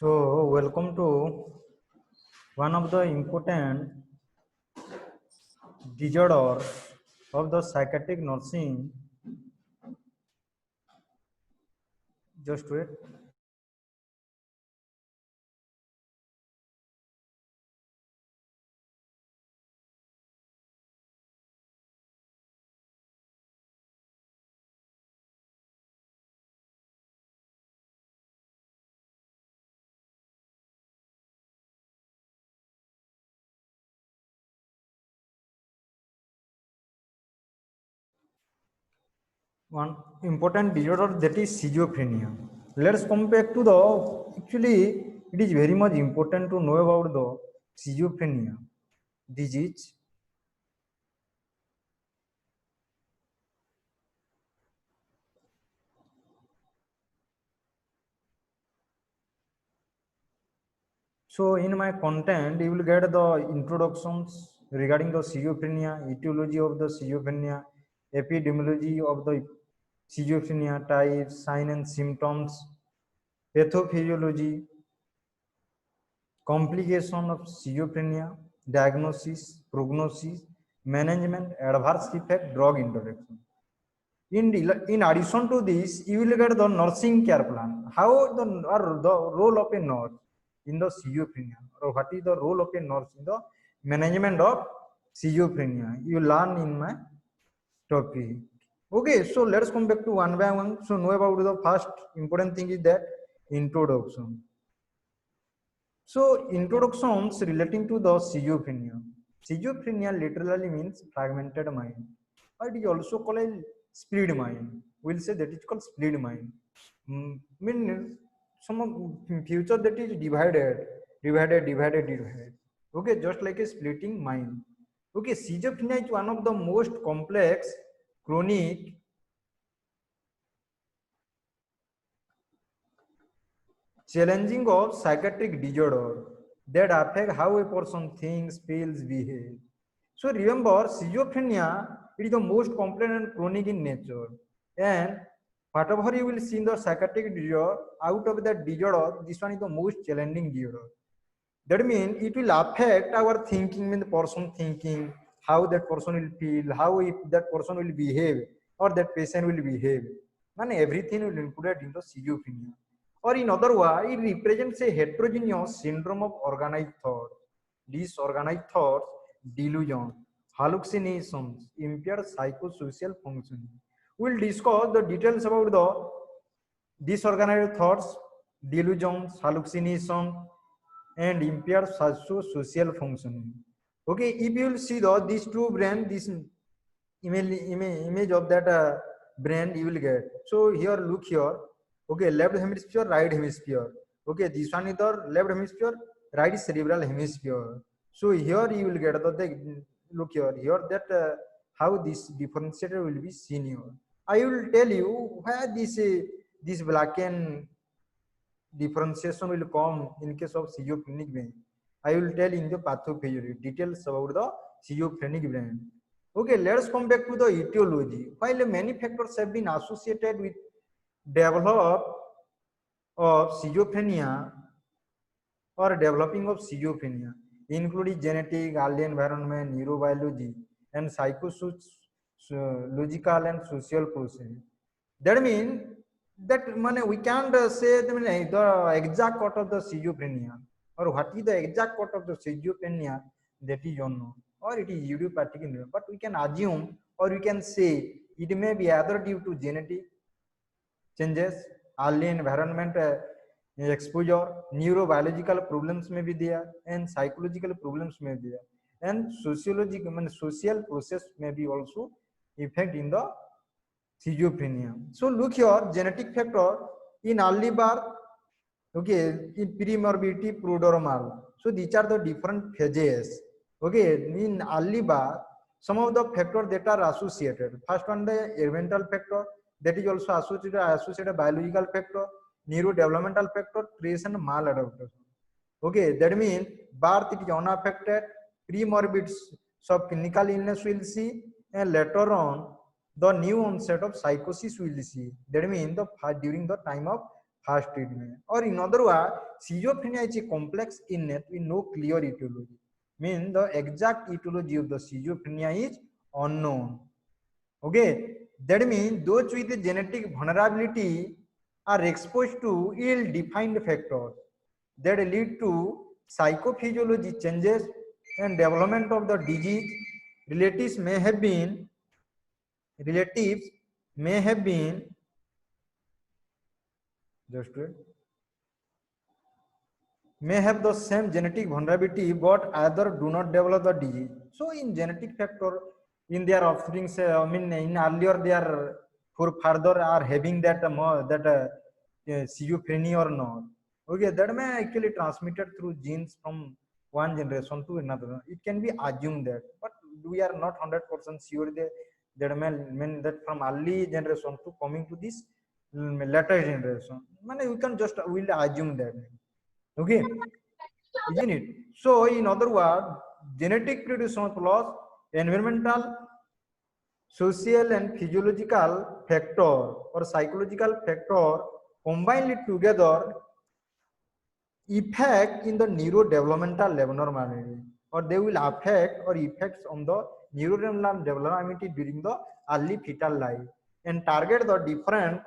So, welcome to one of the important disorders of the psychiatric nursing. Just wait. One important disorder, that is schizophrenia. Let's come back to the actually it is very much important to know about the schizophrenia disease. So in my content, you will get the introductions regarding the schizophrenia, etiology of the schizophrenia, epidemiology of the schizophrenia types, sign and symptoms, pathophysiology, complication of schizophrenia, diagnosis, prognosis, management, adverse effect, drug interaction. In addition to this, you will get the nursing care plan. How the role of a nurse in the schizophrenia, or what is the role of a nurse in the management of schizophrenia? You learn in my topic. Okay, so let's come back to one by one. So know about the first important thing is that introduction. So introductions relating to the schizophrenia. Schizophrenia literally means fragmented mind. Or it is also called a split mind. We'll say that it's called split mind. Mean some future that is divided. Okay, just like a splitting mind. Okay, schizophrenia is one of the most complex, chronic, challenging of psychiatric disorder that affect how a person thinks, feels, behaves. So remember, schizophrenia, it is the most complex and chronic in nature. And whatever you will see in the psychiatric disorder, out of that disorder, this one is the most challenging disorder. That means it will affect our thinking, mean the person thinking, how that person will feel, how if that person will behave, or that patient will behave. And everything will include in the schizophrenia. Or in other words, it represents a heterogeneous syndrome of organized thought, disorganized thoughts, delusion, hallucinations, impaired psychosocial functioning. We'll discuss the details about the disorganized thoughts, delusions, hallucinations, and impaired social functioning. Okay, if you will see these two brain, this image of that brain you will get. So here, look here. Okay, left hemisphere, right hemisphere. Okay, this one is the left hemisphere, right cerebral hemisphere. So here you will get the look here that how this differentiator will be seen here. I will tell you where this black and differentiation will come in case of schizophrenic brain. I will tell in the pathophysiology details about the schizophrenic brain. Okay, let's come back to the etiology. While many factors have been associated with develop of schizophrenia or developing of schizophrenia, including genetic, early environment, neurobiology, and psychological and social process. That means that we can't say the exact cause of the schizophrenia or what is the exact cause of the schizophrenia, that is unknown, or it is idiopathic in nature. But we can assume or we can say it may be either due to genetic changes, early environment exposure, neurobiological problems may be there, and psychological problems may be there, and sociological, social process may be also effect in the schizophrenia. So look here, genetic factor in early birth, okay, in pre-morbidity, prodromal. So these are the different phases. Okay, in early birth, some of the factors that are associated. First one, the environmental factor, that is also associated biological factor, neurodevelopmental factor, trace and maladaptation. Okay, that means birth it is unaffected, pre-morbid subclinical illness will see, and later on the new onset of psychosis will see. That means during the time of fast treatment. Or in other words, schizophrenia is a complex illness with no clear etiology. Means the exact etiology of the schizophrenia is unknown. Okay, that means those with genetic vulnerability are exposed to ill-defined factors that lead to psychophysiology changes and development of the disease. Relatives may have been relatives may have been just wait, may have the same genetic vulnerability but either do not develop the disease. So in genetic factor in their offspring, I mean in earlier their forefather are having that schizophrenia or not. Okay, that may actually transmitted through genes from one generation to another. It can be assumed that, but we are not 100% sure that may mean that from early generation to coming to this later generation. Man, we can just will assume that. Okay, isn't it? So, in other words, genetic predisposition plus environmental, social, and physiological factor or psychological factor combined together effect in the neurodevelopmental abnormality, or they will affect or effects on the neurodevelopmental development during the early fetal life and target the different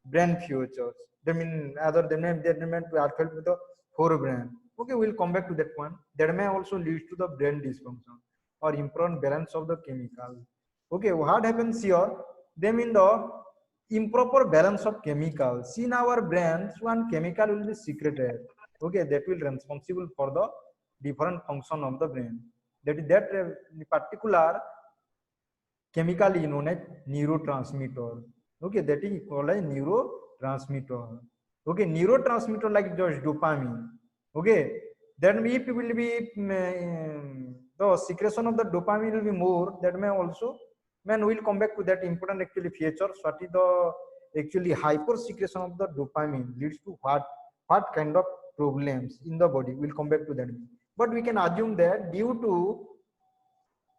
brain features. They mean other they meant to affect with the forebrain. Okay, we'll come back to that one. That may also lead to the brain dysfunction or improper balance of the chemical. Okay, what happens here? They mean the improper balance of chemicals. In our brains, one chemical will be secreted. Okay, that will be responsible for the different function of the brain. That is that particular chemical is known as neurotransmitter. Okay, that is called as neurotransmitter. Okay, neurotransmitter like just dopamine. Okay, then if it will be the secretion of the dopamine will be more, that may also, man, we'll come back to that important actually feature. What is the actually hyper secretion of the dopamine leads to what kind of problems in the body? We'll come back to that. But we can assume that due to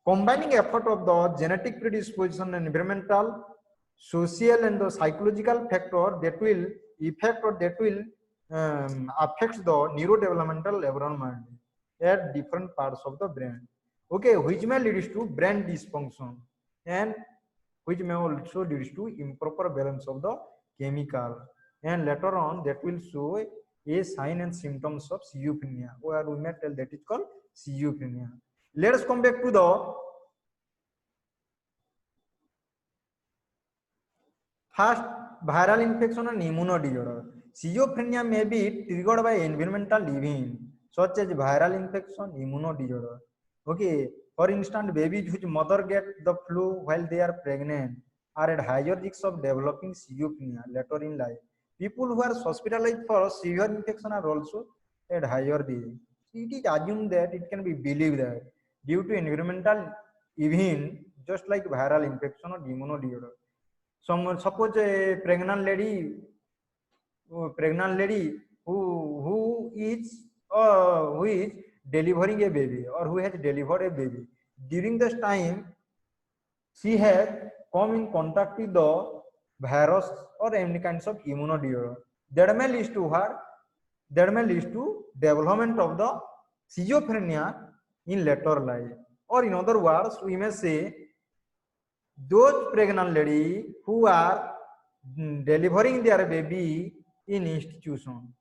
combining effort of the genetic predisposition and environmental, social, and the psychological factor that will affect or that will affect the neurodevelopmental environment at different parts of the brain. Okay, which may lead to brain dysfunction and which may also lead to improper balance of the chemical, and later on that will show a sign and symptoms of schizophrenia, or we may tell that is called schizophrenia. Let us come back to the first viral infection and immuno disorder. Schizophrenia may be triggered by environmental events such as viral infection, immuno disorder. Okay, for instance, babies whose mother get the flu while they are pregnant are at higher risk of developing schizophrenia later in life. People who are hospitalized for severe infection are also at higher risk. It is assumed that it can be believed that due to environmental event, just like viral infection or immuno disorder. Suppose a pregnant lady who is delivering a baby or who has delivered a baby. During this time, she has come in contact with the virus or any kinds of immunodisorder. That may lead to what? That may lead to development of the schizophrenia in later life. Or in other words, we may say those pregnant ladies who are delivering their baby in institution.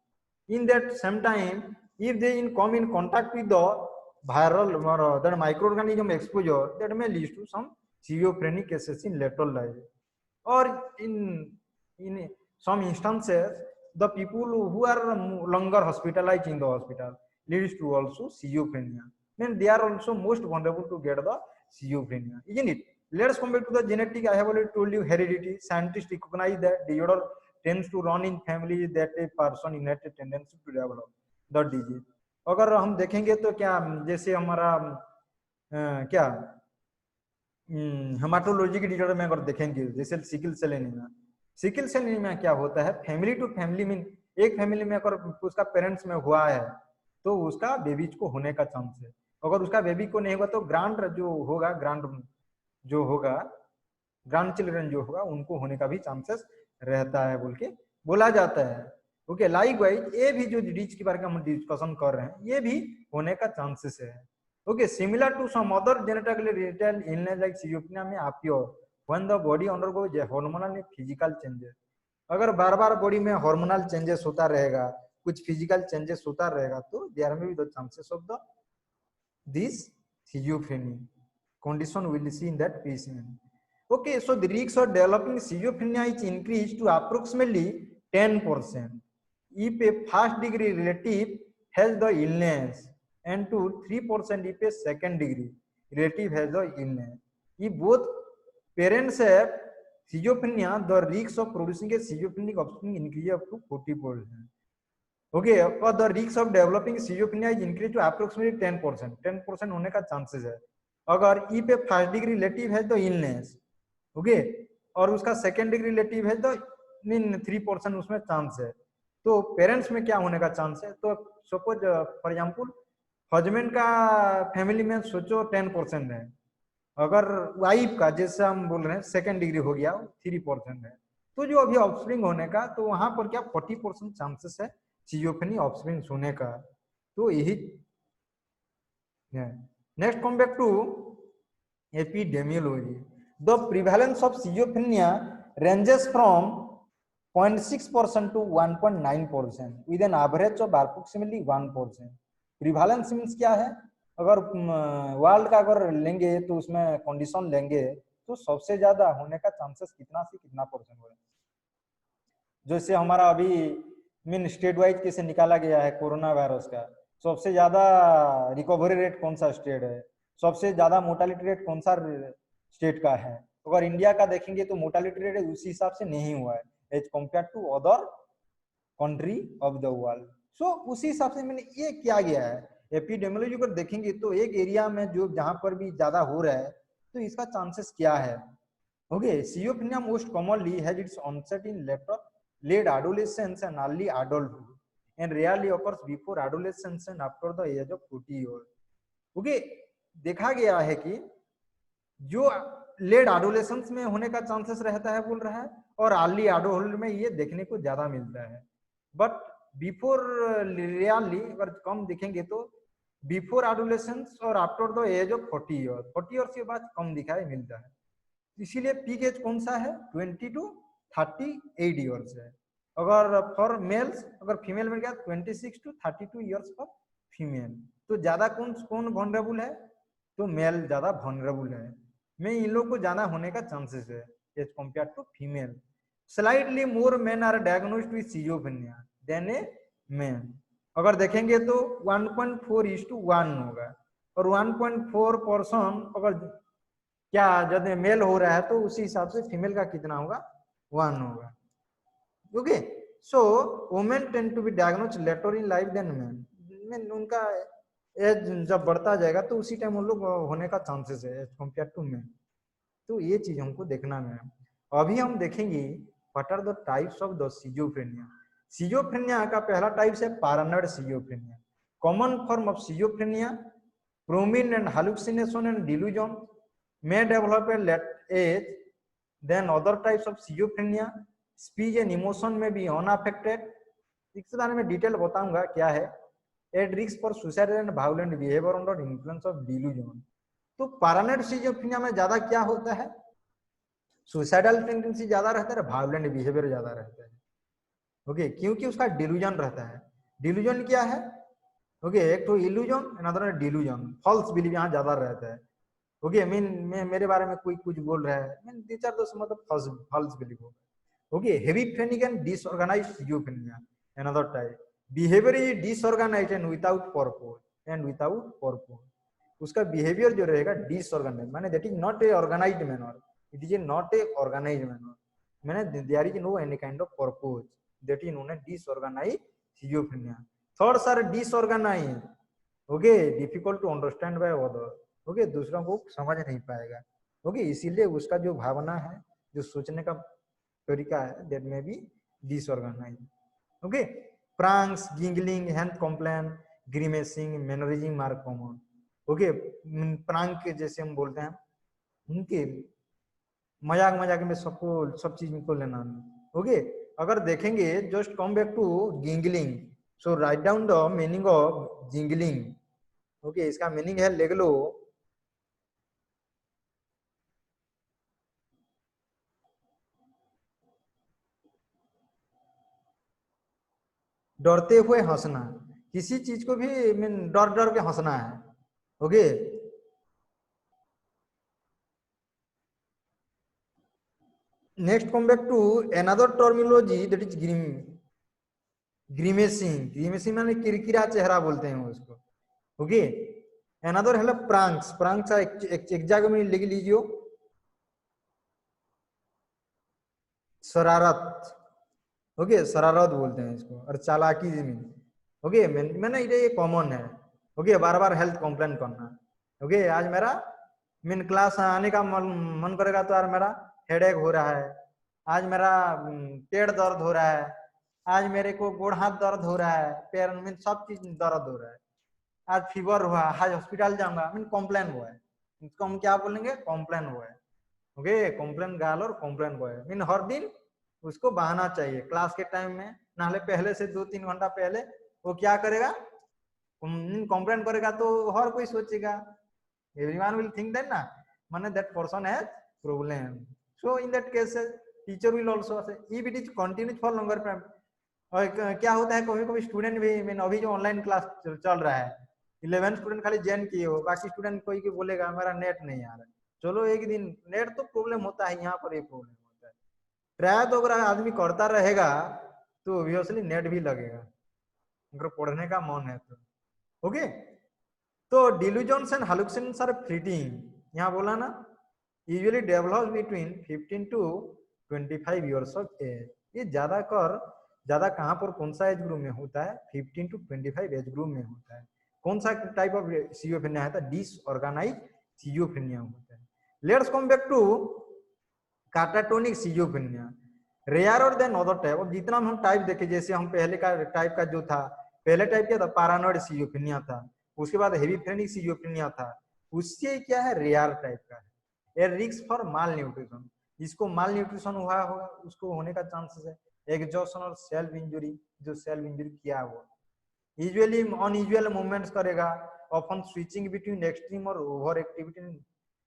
In that same time, if they come in contact with the viral or the microorganism exposure, that may lead to some schizophrenic cases in later life. Or in some instances, the people who are longer hospitalized in the hospital leads to also schizophrenia. Then they are also most vulnerable to get the schizophrenia, isn't it? Let us come back to the genetic. I have already told you heredity. Scientists recognize that disorder tends to run in families that a person inherited tendency to develop the disease. अगर हम देखेंगे तो क्या जैसे हमारा क्या haematology की disorder में अगर देखेंगे जैसे सिकिल सेल एनीमिया क्या होता है, फैमिली टू फैमिली में एक फैमिली में अगर उसका पेरेंट्स में हुआ है तो उसका बेबीज को होने का चांस है। अगर उसका बेबी को नहीं हुआ तो ग्रांड चिल्ड्रन जो होगा उनको होने का भी चांसेस रहता है बोल के बोला जाता है। ओके, लाइकवाइज ये भी जो रीच के बारे में हम डिस्कशन कर रहे हैं ये भी होने का चांसेस है। Okay, similar to some other genetically related illness like schizophrenia में appear when the body undergoes hormonal physical changes. अगर बार बार बॉडी में हार्मोनल चेंजेस होता रहेगा, कुछ फिजिकल चेंजेस होता रहेगा, तो देयर में भी the chances of the this schizophrenia condition will see in that patient. Okay, so the risk of developing schizophrenia is increased to approximately 10% if a first degree relative has the illness and to 3% if a second degree relative has the illness. If both parents have schizophrenia, the risk of producing a schizophrenic offspring increases up to 40%. Okay, for the risk of developing schizophrenia is increased to approximately 10%. 10% होने का chances है अगर if a first degree relative has the illness, okay, और उसका second degree relative है तो 3% उसमें chance है। तो पेरेंट्स में क्या होने का चांस है? तो सपोज फॉर एग्जांपल हस्बैंड का फैमिली में सोचो 10% है, अगर वाइफ का जैसे हम बोल रहे हैं सेकेंड डिग्री हो गया 3% है, तो जो अभी ऑफस्प्रिंग होने का तो वहां पर क्या 40% चांसेस है schizophrenia ऑफस्प्रिंग होने का। तो यही next come back to epidemiology. The prevalence of schizophrenia ranges from 0.6% to 1.9% with an average of approximately 1%. प्रिवालेंस means क्या है? अगर वर्ल्ड का अगर लेंगे तो उसमें कंडीशन लेंगे तो सबसे ज्यादा होने का चांसेस कितना से कितना परसेंट हो, जैसे हमारा अभी मीन स्टेट वाइज कैसे निकाला गया है कोरोना वायरस का, सबसे ज्यादा रिकवरी रेट कौन सा स्टेट है, सबसे ज्यादा मोर्टालिटी रेट कौन सा स्टेट का है। अगर इंडिया का देखेंगे तो मोर्टालिटी रेट उसी हिसाब से नहीं हुआ है as compare to other country of the world. So उसी हिसाब से मैंने ये किया गया है। एपिडेमियोलॉजी पर देखेंगे तो एक एरिया में जो जहां पर भी ज्यादा हो रहा है तो इसका चांसेस क्या है। Okay, schizophrenia most commonly has its onset in late adolescence and early adulthood and rarely occurs before adolescence and after the age of 40 years. Okay, देखा गया है कि जो लेट एडोलेसेंस में होने का चांसेस रहता है बोल रहा है, और अर्ली एडल्टहुड में ये देखने को ज्यादा मिलता है, बट बिफोर रियली अगर कम देखेंगे तो बिफोर एडोलेसेंस और after the age of 40 year, 40 year के बाद कम दिखाई मिलता है। इसीलिए पीक एज कौन सा है? 20 to 38 ईयर्स है अगर फॉर मेल्स, अगर फीमेल में क्या 26 to 32 ईयर्स फॉर फीमेल। तो ज्यादा कौन कौन वनरेबल है? तो मेल ज्यादा वनरेबल है, में इन लोग को ज्यादा होने का चांसेस है as compare to female. Slightly more men are diagnosed with schizophrenia than a man. अगर देखेंगे तो 1.4:1 होगा, और 1.4% अगर क्या जब मेल हो रहा है तो उसी हिसाब से फीमेल का कितना होगा? 1 होगा। Okay, so women tend to be diagnosed later in life than man. उनका एज जब बढ़ता जाएगा तो उसी टाइम उन लोग होने का चांसेस है एज कम्पेयर टू मैन। तो ये चीज हमको देखना है। अभी हम देखेंगे what are the types of the schizophrenia। schizophrenia का पहला टाइप है paranoid schizophrenia। Common form of schizophrenia prominent hallucination and delusion may develop at late age than other types of schizophrenia. Speech and emotion may be unaffected। इसके बारे में detail बताऊंगा क्या है। At risk for suicide and violent behaviour under influence of delusion. तो paranoid schizophrenia में ज्यादा क्या होता है? सुसाइडल टेंडेंसी ज्यादा रहता है, वायलेंट बिहेवियर ज्यादा रहता है। ओके, क्योंकि उसका डिल्यूजन रहता है। डिल्यूजन क्या है? ओके, एक तो illusion, another delusion, false belief यहाँ ज्यादा रहता है। ओके, मेरे बारे में कोई कुछ बोल रहा है, मीन टीचर दोस्त मतलब फॉल्स बिलीफ हो। Okay, hebephrenic and disorganised schizophrenia another type. Behaviour is disorganised and without purpose. उसका बिहेवियर जो रहेगा डिसऑर्गेनाइज्ड, माने that is not a organised manner, it is not a organised manner, माने there is no any kind of purpose, that is known as disorganised schizophrenia। Thoughts are disorganised, okay, difficult to understand by other, okay, दूसरों को समझ नहीं पाएगा। Okay, इसीलिए उसका जो भावना है, जो सोचने का तरीका है, दैट में भी disorganised. Okay, pranks, giggling, hand complain, grimacing, mannerism are common. Okay, prank जैसे हम बोलते हैं, उनके मजाक मजाक में सबको सब चीज को लेना। ओके, अगर देखेंगे just come back to jingling, so write down the meaning of jingling. Okay, इसका मीनिंग है लिख लो। डरते हुए हंसना, किसी चीज को भी मीन डर डर के हंसना है। Okay, next come back to another terminology that is grimacing. Grimacing माने किरकिरा चेहरा बोलते हैं उसको। ओके, अनदर है प्रांक्स। प्रांक्स एक जगह में लिख लीजिए, शरारत। ओके, शरारत बोलते हैं इसको, और चालाकी जमीन। ओके, मैंने ये कॉमन है। ओके, बार बार हेल्थ कंप्लेन करना। ओके, आज मेरा मीन क्लास आने का मन करेगा तो यार मेरा हेडेक हो रहा है, आज मेरा पेट दर्द हो रहा है, आज मेरे को गोड़ हाथ दर्द हो रहा है, पैर में सब चीज दर्द हो रहा है, आज फीवर हुआ, आज हॉस्पिटल जाऊंगा, मीन कॉम्प्लेन हुआ है। इसको हम क्या बोलेंगे? कॉम्प्लेन हुआ है। ओके, कॉम्प्लेन गर्ल और कॉम्प्लेन बॉय, मीन हर दिन उसको बहाना चाहिए क्लास के टाइम में, नाले पहले से 2-3 घंटा पहले वो क्या करेगा, कंप्लेन करेगा तो हर कोई सोचेगा, एवरीवन विल थिंक दैट ना, माने that person has problem. So in that case teacher will also say if it is continues for longer time. और क्या होता है, कभी कभी स्टूडेंट भी, मीन अभी जो ऑनलाइन क्लास चल रहा है, 11 स्टूडेंट खाली ज्वाइन किए हो, बाकी स्टूडेंट कोई की बोलेगा मेरा नेट नहीं आ रहा है। चलो एक दिन नेट तो प्रॉब्लम होता है, यहाँ पर एक प्रॉब्लम होता है। ट्राई तो अगर आदमी करता रहेगा तो ऑब्वियसली नेट भी लगेगा, अगर पढ़ने का मन है तो। ओके, तो delusions and hallucinations are fleeting, यहाँ बोला ना, usually develops between 15 to 25 years of age. ये ज्यादा कहाँ पर कौन सा एज ग्रुप में होता है? 15 टू 25 एज ग्रुप में होता है। कौन सा टाइप ऑफ सियोफेनिया है? डिसऑर्गेनाइज सियोफेनिया होता है। Let's come back to catatonic schizophrenia, rare than other type. अब जितना हम टाइप देखे, जैसे हम पहले का टाइप का जो था, पहले टाइप क्या था? पैरानॉइड सियोफेनिया था, उसके बाद हेवीफ्रेनिक सियोफेनिया था, उससे क्या है? रेयर टाइप का है। ए रिस्क फॉर माल न्यूट्रिशन, जिसको माल न्यूट्रिशन हुआ होगा उसको होने का चांसेस है। एग्जॉशन और सेल्फ इंजुरी, जो सेल्फ इंजुरी किया हुआ, यूजुअली अनयूजुअल मूवमेंट्स करेगा, ऑफन स्विचिंग बिटवीन एक्सट्रीम और over activity,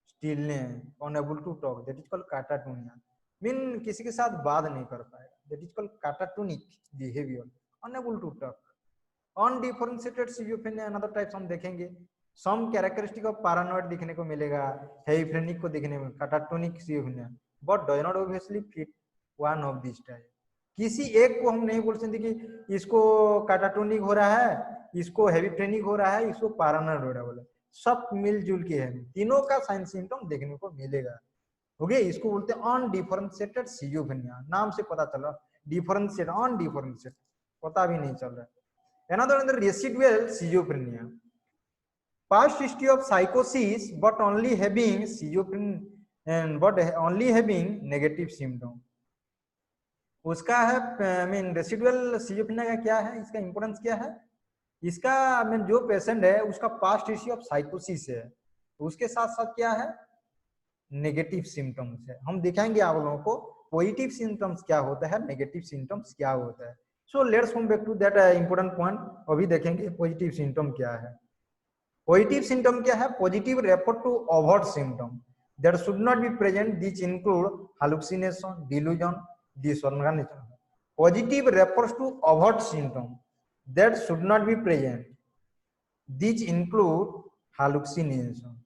stillness, unable to talk, that is called catatonia. Mean किसी के साथ बात नहीं कर पाएगा, that is called catatonic behaviour, unable to talk. Undifferentiated schizophrenia another types हम देखेंगे। सम कैरेक्टरिस्टिक ऑफ पैरानॉइड देखने को मिलेगा, हेमिफ्रेनिक को देखने में, catatonic schizophrenia, but does not obviously fit one of this type. किसी एक को हम नहीं बोल सकते कि इसको काटाटोनिक हो रहा है, इसको हेमिफ्रेनिक हो रहा है, इसको पैरानॉइड हो रहा है, बोले सब मिलजुल के है, तीनों का साइन सिम्टम देखने को मिलेगा। ओके, इसको बोलते हैं अनडिफरेंशिएटेड सिजोफ्रेनिया, नाम से पता चला, डिफरेंशिएट अनडिफरेंशिएट पता भी नहीं चल रहा है। Another residual schizophrenia, past history of psychosis but only having schizophrenia and but only having negative symptom। उसका है मीन रेसिडुअल सिजोफ्रेनिया का क्या है, इसका इंपोर्टेंस क्या है? इसका मीन जो पेशेंट है उसका पास्ट हिस्ट्री ऑफ साइकोसिस है, उसके साथ साथ क्या है? नेगेटिव सिम्टम्स है। हम दिखाएंगे आप लोगों को पॉजिटिव सिम्टम्स क्या होता है, नेगेटिव सिम्टम्स क्या होता है। So let's come back to that important point. अभी देखेंगे पॉजिटिव सिम्टम क्या है। पॉजिटिव सिम्टम क्या है? Positive refer to overt symptom that should not be present, this include hallucination, delusion, disorganisation. Positive refers to overt symptom that should not be present, this include hallucination.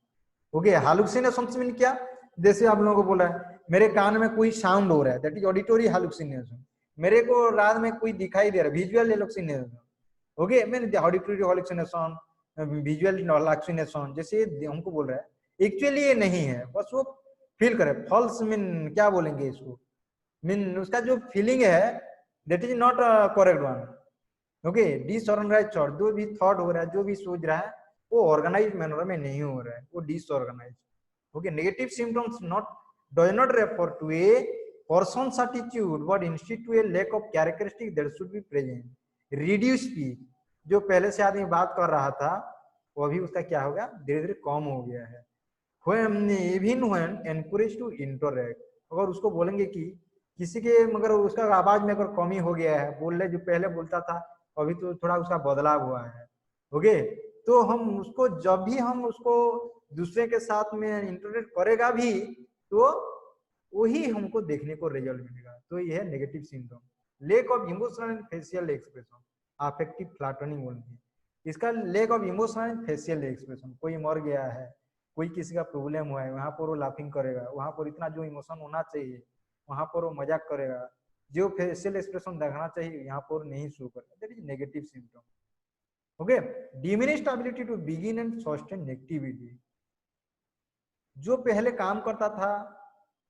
Okay, hallucination mean क्या? जैसे आप लोगों को बोला है मेरे कान में कोई साउंड हो रहा है, दैट इज ऑडिटरी हालुसिनेशन। मेरे को रात में कोई दिखाई दे रहा है, visual hallucination. Okay, mean auditory hallucination, visual hallucination, जैसे हमको बोल रहा है एक्चुअली ये नहीं है, बस वो फील करे। फॉल्स मीन क्या बोलेंगे इसको? मीन उसका जो फीलिंग है that is not correct one. Okay, disorganised thought, जो भी थॉट हो रहा है, जो भी सोच रहा है, वो ऑर्गेनाइज मैनर में नहीं हो रहा है, वो disorganise. Okay, negative symptoms not does not refer to a person's attitude but instead to a lack of characteristic that should be present. Reduce speech, जो पहले से आदमी बात कर रहा था वो अभी उसका क्या हो गया? धीरे धीरे कम हो गया है। when even when encouraged to interact, अगर उसको बोलेंगे कि किसी के मगर उसका आवाज में अगर कमी हो गया है, बोलने जो पहले बोलता था अभी तो थोड़ा उसका बदलाव हुआ है, ओके, तो हम उसको जब भी हम उसको दूसरे के साथ में इंटरेक्ट करेगा भी तो वही हमको देखने को रिजल्ट मिलेगा। तो यह है negative symptom, lake of emotional and facial expression, affective flattening बोलते हैं इसका, lake of emotional and facial expression. कोई मर गया है, कोई किसी का प्रॉब्लम हुआ है, वहां पर वो लाफिंग करेगा, वहां पर इतना जो इमोशन होना चाहिए वहां पर वो मजाक करेगा, जो फेशियल एक्सप्रेशन देखना चाहिए यहाँ पर नहीं शो करेगा, that is negative symptom. Okay, diminished ability to begin and sustain activity, जो पहले काम करता था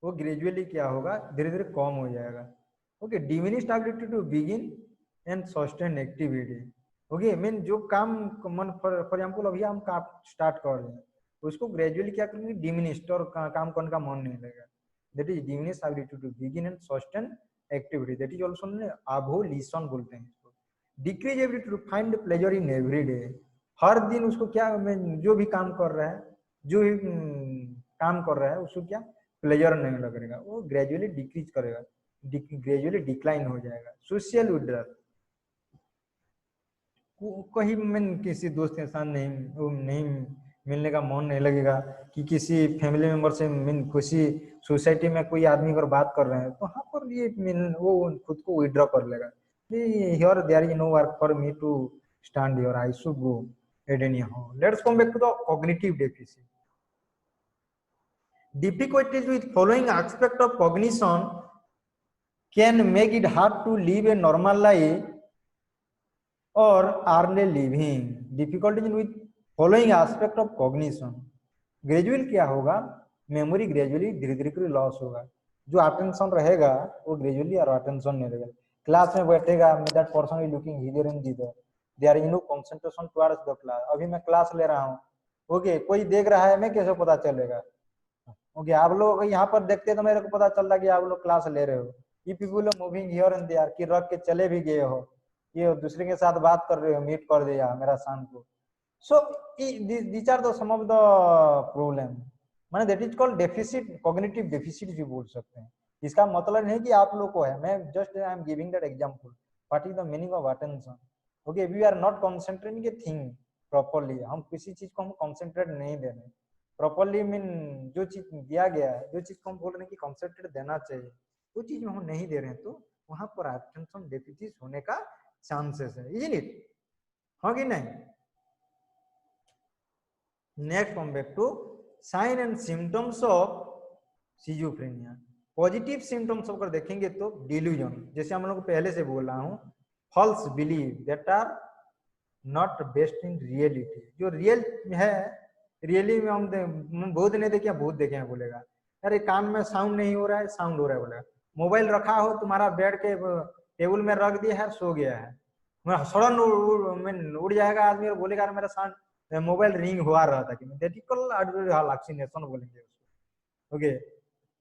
वो ग्रेजुअली क्या होगा, धीरे धीरे कम हो जाएगा। Okay, diminished ability to begin and sustain activity. Okay, mean जो काम मन फॉर एग्जांपल अभी हम काम स्टार्ट कर रहे हैं उसको ग्रेजुअली क्या करेंगे, डिमिनिश्ड, और काम करने का मन नहीं लगेगा, that is diminished ability to begin and sustain activity, that is also avolition बोलते हैं इसको। Decrease ability to find pleasure in every day, हर दिन उसको क्या जो भी काम कर रहा है, जो भी काम कर रहा है उसको क्या प्लेजर नहीं लगेगा, वो ग्रेजुअली डिक्रीज करेगा, ग्रेजुअली डिक्लाइन हो जाएगा। सोशल विड्रॉल, कहीं मैं किसी दोस्त के साथ नहीं मिलने का मन नहीं लगेगा, कि किसी फैमिली मेंबर से किसी सोसाइटी में कोई आदमी अगर बात कर रहे हैं तो वहाँ पर ये वो खुद को विड्रॉ कर लेगा, here there is no work for me to stand here, I should go at anyhow. Let's come back to the cognitive deficit. Difficulties with following aspect of cognition can make it hard to live a normal life or early living. Difficulties with following aspect of cognition, gradual क्या होगा, memory gradually धीरे धीरे loss होगा, जो attention रहेगा वो gradually और attention नहीं रहेगा, क्लास में बैठेगा that person is looking here and there, there is no concentration towards the class, अभी मैं क्लास ले रहा हूँ, ओके, कोई देख रहा है मैं कैसे पता चलेगा, ओके, आप लोग यहाँ पर देखते हैं तो मेरे को पता चल रहा है कि आप लोग क्लास ले रहे हो, ये people moving here and there, कि रख के चले भी गए हो, ये दूसरे के साथ बात कर रहे हो, मीट कर दिया मेरा शाम को। So these are the some of the problem, माने that is called deficit, cognitive deficit भी बोल सकते हैं। इसका मतलब नहीं कि आप लोग को है, मैं just I am giving that example, what is the meaning of attention. Okay, we are not concentrating a thing properly, हम किसी चीज को हम कंसंट्रेट नहीं दे रहे प्रॉपर्ली, मीन जो चीज दिया गया है, जो चीज को हम बोल रहे हैं कि कंसंट्रेट देना चाहिए, वो चीज में हम नहीं दे रहे हैं, तो वहां पर अटेंशन डेफिसिट होने का चांसेस है, इजंट इट, हाँ कि नहीं। Next come back to sign and symptoms of schizophrenia. Positive symptoms अगर देखेंगे तो डिल्यूजन, जैसे हम लोग पहले से बोल रहा हूँ, false believe that are not based in reality, जो रियल है, रियली में हम भूत नहीं देखे, भूत देखे हैं बोलेगा, अरे कान में साउंड नहीं हो रहा है, साउंड हो रहा है बोलेगा, मोबाइल रखा हो तुम्हारा बेड के टेबल में रख दिया है, सो गया है, सडन उड़ जाएगा आदमी और बोलेगा मेरा साउंड मोबाइल रिंग हुआ रहा था, कि हालुसिनेशन बोलेंगे उसको। ओके,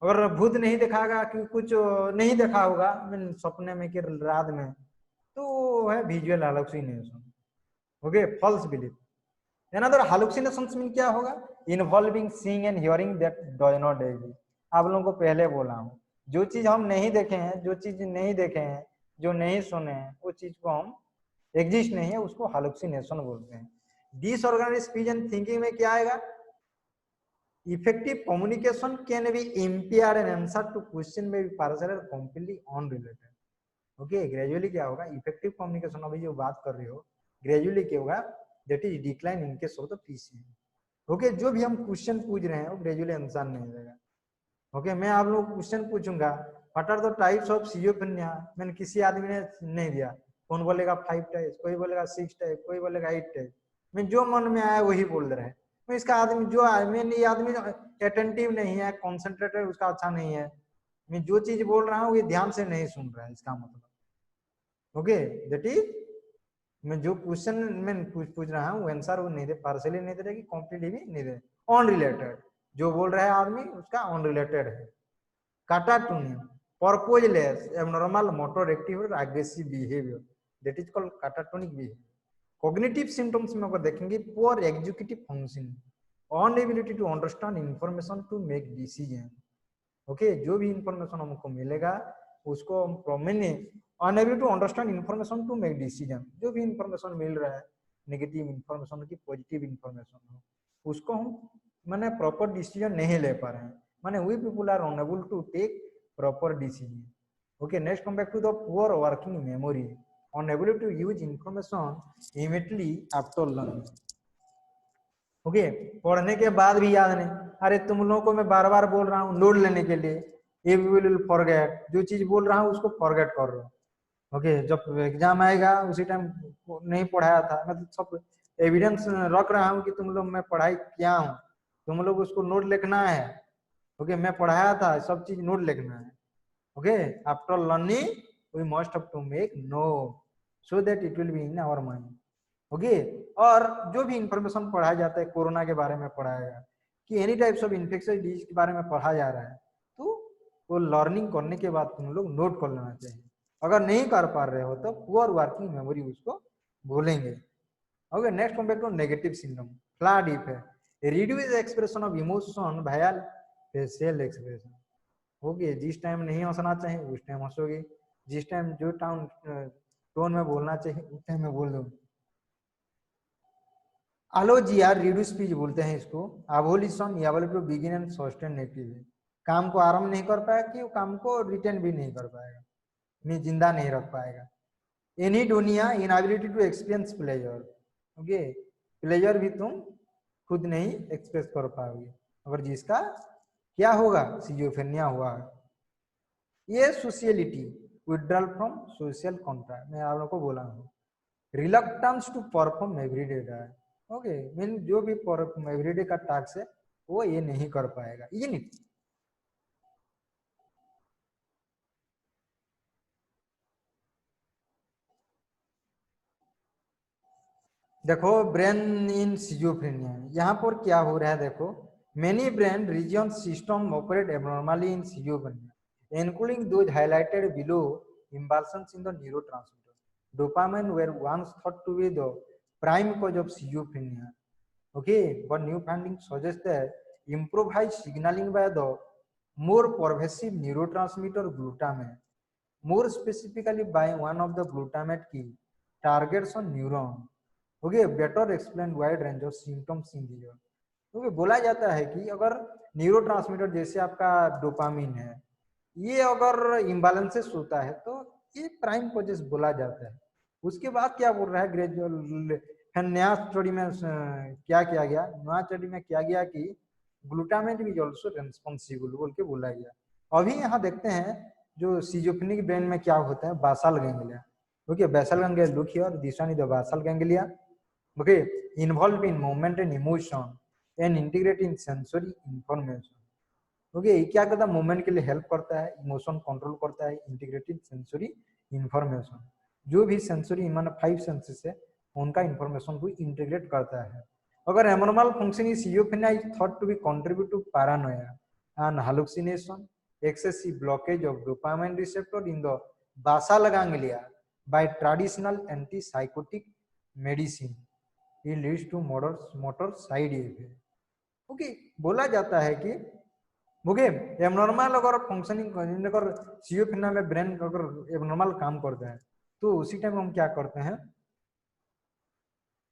अगर भूत नहीं दिखागा कि कुछ नहीं देखा होगा सपने में कि रात में, तो है visual hallucination. Okay, false belief. Another hallucinations mean क्या होगा, involving seeing and hearing that does not exist. आप लोगों को पहले बोला हूँ, जो चीज हम नहीं देखे हैं, जो चीज नहीं देखे हैं, जो नहीं सुने हैं, वो चीज को हम एग्जिस्ट नहीं है, उसको हालुसिनेशन बोलते हैं। डिसऑर्गेनाइज्ड स्पीच एंड थिंकिंग में क्या आएगा, effective communication can be impaired and answer to question may be partial और कंप्लीटली अनरिलेटेड। ओके, ग्रेजुअली क्या होगा, इफेक्टिव कम्युनिकेशन अभी जो बात कर रहे हो, ग्रेजुअली क्या होगा, that is decline in case of the PC. Okay, जो भी हम क्वेश्चन पूछ रहे हैं वो ग्रेजुअली आंसर नहीं देगा। ओके, मैं आप लोग क्वेश्चन पूछूंगा, what are the types of schizophrenia, मैंने किसी आदमी ने नहीं दिया, कौन बोलेगा 5 टाइप, कोई बोलेगा 6 टाइप, कोई बोलेगा 8 टाइप, मैं जो मन में आया वही बोल रहा है। मैं इसका आदमी जो ये आदमी अटेंटिव नहीं है, कॉन्सेंट्रेटेड उसका अच्छा नहीं है, मैं जो चीज बोल रहा हूँ ये ध्यान से नहीं सुन रहा है, इसका मतलब। ओके, दैट इज मैं जो क्वेश्चन मैं पूछ रहा हूँ आंसर वो नहीं दे, पार्शियली नहीं दे, कंप्लीटली भी नहीं दे, अनरिलेटेड, जो बोल रहा है आदमी उसका अनरिलेटेड है। Catatonia, purposeless, abnormal motor activity, aggressive behaviour, that is called catatonic behaviour. Cognitive symptoms में अगर देखेंगे, poor executive functioning, inability to understand information to make decision. Okay, जो भी इंफॉर्मेशन हमको मिलेगा उसको मैंने unable to understand information to make decision. जो भी इन्फॉर्मेशन मिल रहा है, नेगेटिव इन्फॉर्मेशन हो कि पॉजिटिव इन्फॉर्मेशन हो, उसको हम मैंने प्रॉपर डिसीजन नहीं ले पा रहे हैं, माने we people are unable to take proper decision. Okay, next come back to the poor working memory, unable to use information immediately after learning. Okay, पढ़ने के बाद भी याद नहीं। अरे तुम लोगों को मैं बार बार बोल रहा हूँ नोट लेने के लिए, ये विल फॉरगेट, जो चीज बोल रहा हूँ उसको फॉरगेट कर रहा हूँ। ओके, जब एग्जाम आएगा उसी टाइम नहीं पढ़ाया था, मैं तो सब एविडेंस रख रहा हूँ कि तुम लोग मैं पढ़ाई किया हूँ, तुम लोग उसको नोट लिखना है। ओके, मैं पढ़ाया था, सब चीज नोट लिखना है। Okay, after learning we must have to make note so that it will be in our mind. Okay, और जो भी इंफॉर्मेशन पढ़ाया जाता है, कोरोना के बारे में पढ़ाएगा कि any types of infection disease के बारे में पढ़ा जा रहा है, तो वो लर्निंग करने के बाद तुम लोग नोट कर लेना चाहिए। अगर नहीं कर पा रहे हो तो पुअर वर्किंग मेमोरी उसको बोलेंगे। Okay, next come back to negative syndrome, flat effect, reduce expression of emotion via facial expression. Okay, जिस टाइम नहीं हंसना चाहिए उस टाइम हंसोगे, जिस टाइम जो टोन में बोलना चाहिए उस टाइम में बोल दो। आलोजिया रिड्यूस स्पीच बोलते हैं इसको, एबोलिशन या बोले तो बिगिन एंड सस्टेन एक्टिव, काम को आरंभ नहीं कर पाएगा कि वो काम को रिटेन भी नहीं कर पाएगा, नहीं जिंदा नहीं रख पाएगा। Anhedonia, inability to experience pleasure. Okay, pleasure भी तुम खुद नहीं एक्सप्रेस कर पाओगे अगर जिसका क्या होगा, सिजोफ्रेनिया हुआ। ये sociality, withdrawal from social contract, मैं आप लोगों को बोला हूँ। Reluctance to perform everyday task. Okay, mean जो भी एवरीडे का टास्क है वो ये नहीं कर पाएगा, ये नहीं। देखो ब्रेन इन सिजोफ्रेनिया, यहाँ पर क्या हो रहा है देखो, many brain region system operate abnormally in schizophrenia including those highlighted below, imbalances in the neurotransmitter dopamine were once thought to be the prime cause of schizophrenia. Okay, but new findings suggest that improvised signaling by the more pervasive neurotransmitter glutamate, more specifically by one of the glutamate key targets on neuron. Okay, better explain wide range of symptoms in the क्योंकि बोला जाता है कि अगर neurotransmitter जैसे आपका dopamine है, ये अगर इम्बैलेंसेस होता है तो ये प्राइम कॉजेस बोला जाता है। उसके बाद क्या बोल रहा है ग्रेजुअल, नया स्टडी में क्या किया गया, नया स्टडी में किया गया कि ग्लूटामेट भी ऑल्सो रेस्पॉन्सिबल बोल के बोला गया। अभी यहाँ देखते हैं जो सिजोफ्रेनिक ब्रेन में क्या होता है, basal ganglia. Okay, basal ganglia look here, this one is the basal ganglia. Okay, involve in movement and emotion and integrate in sensory information. Okay, क्या करता है, मूवमेंट के लिए हेल्प करता है, इमोशन कंट्रोल करता है, इंटीग्रेटेड सेंसरी इंफॉर्मेशन, जो भी सेंसरी मान 5 सेंसेस है उनका इंफॉर्मेशन को इंटीग्रेट करता है। अगर abnormal function is schizophrenia is thought to be contribute to paranoia and hallucination, excessive blockage of dopamine receptor in the basal ganglia by traditional antipsychotic medicine, it leads to motor side effect. Okay, बोला जाता है कि okay abnormal अगर functioning अगर schizophrenia में brain अगर abnormal काम करता है तो उसी टाइम हम क्या करते हैं,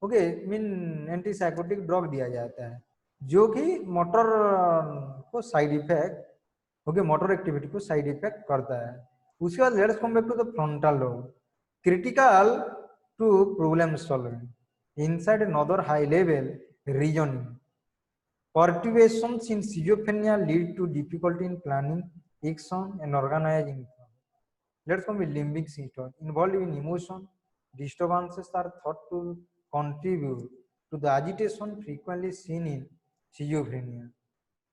ओके मीन एंटीसाइकोटिक ड्रग दिया जाता है जो कि मोटर को side effect, okay motor activity को साइड इफेक्ट करता है। उसके बाद let's come back to the frontal lobe, critical to problem solving inside another high level reasoning. Perturbations in schizophrenia lead to difficulty in planning, action, and organizing. Let's come with limbic system involved in emotion. Disturbances are thought to contribute to the agitation frequently seen in schizophrenia.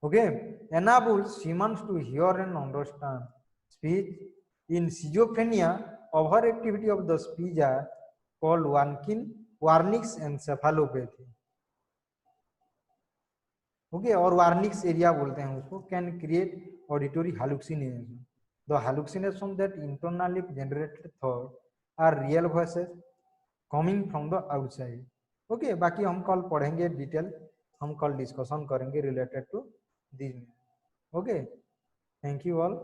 Okay, enables humans to hear and understand speech. In schizophrenia, overactivity of the speech are called Wernicke's encephalopathy. Okay, और Wernicke's area बोलते हैं उसको, can create auditory hallucination, the hallucination that internally generated thought are real voices coming from the outside. Okay, बाकी हम कल पढ़ेंगे detail, हम कल डिस्कशन करेंगे related to this. Okay, thank you all.